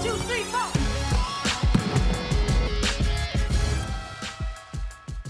2, 3, 4.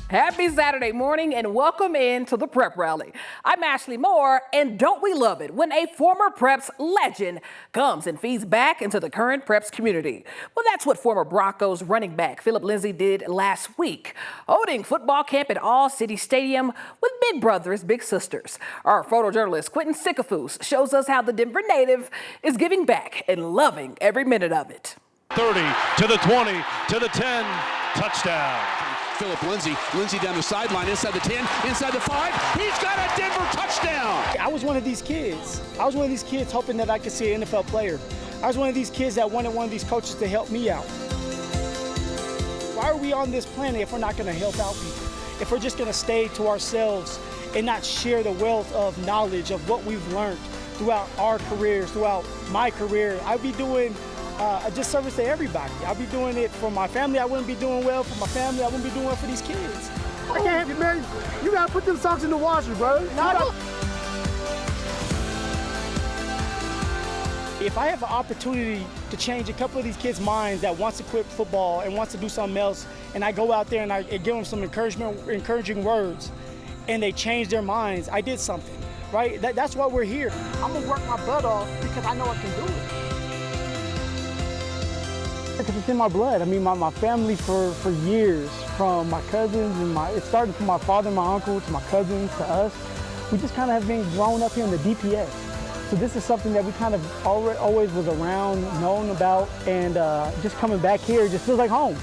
Happy Saturday morning and welcome into the Prep Rally. I'm Ashley Moore, and don't we love it when a former Preps legend comes and feeds back into the current Preps community? Well, that's what former Broncos running back Phillip Lindsay did last week, holding football camp at All City Stadium with big brothers, big sisters. Our photojournalist Quentin Sikafus shows us how the Denver native is giving back and loving every minute of it. 30 to the 20 to the 10, touchdown. Phillip Lindsay down the sideline, inside the 10, inside the 5. He's got a Denver touchdown. I was one of these kids. Hoping that I could see an NFL player. I was one of these kids that wanted one of these coaches to help me out. Why are we on this planet if we're not going to help out people? If we're just going to stay to ourselves and not share the wealth of knowledge of what we've learned throughout our careers, throughout my career? I'd be doing a disservice to everybody. I'll be doing it for my family. I wouldn't be doing well for my family. I wouldn't be doing well for these kids. I can't, man. You gotta put them socks in the washer, bro. If I have an opportunity to change a couple of these kids' minds that wants to quit football and wants to do something else, and I go out there and I give them some encouraging words, and they change their minds, I did something, right? That's why we're here. I'm gonna work my butt off because I know I can do it. Because it's in my blood. I mean, my family for years, from my cousins and it started from my father and my uncle to my cousins to us. We just kind of have been grown up here in the DPS. So this is something that we kind of always was around, known about, and just coming back here just feels like home.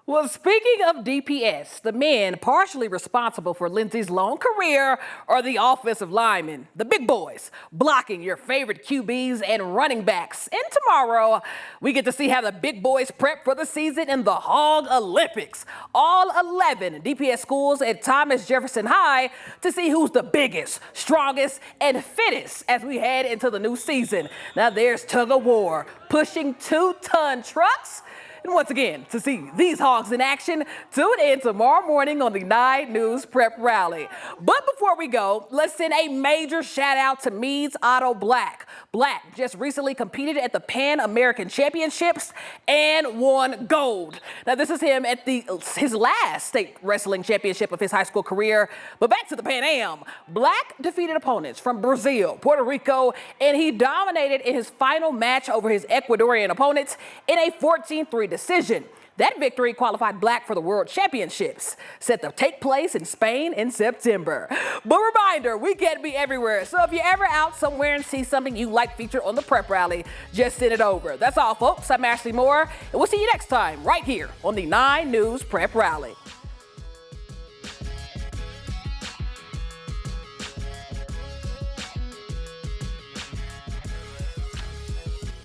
Well, speaking of DPS, the men partially responsible for Lindsay's long career are the offensive linemen, the big boys, blocking your favorite QBs and running backs. And tomorrow, we get to see how the big boys prep for the season in the Hog Olympics. All 11 DPS schools at Thomas Jefferson High to see who's the biggest, strongest, and fittest as we head into the new season. Now there's tug of war, pushing 2-ton trucks. And once again, to see these Hogs in action, tune in tomorrow morning on the 9 News Prep Rally. But before we go, let's send a major shout out to Meads Otto Black. Black just recently competed at the Pan American Championships and won gold. Now this is him at his last state wrestling championship of his high school career. But back to the Pan Am. Black defeated opponents from Brazil, Puerto Rico, and he dominated in his final match over his Ecuadorian opponents in a 14-3 decision. That victory qualified Black for the World Championships, set to take place in Spain in September. But reminder, we can't be everywhere, so if you're ever out somewhere and see something you like featured on the Prep Rally, just send it over. That's all, folks. I'm Ashley Moore, and we'll see you next time right here on the 9 News Prep Rally.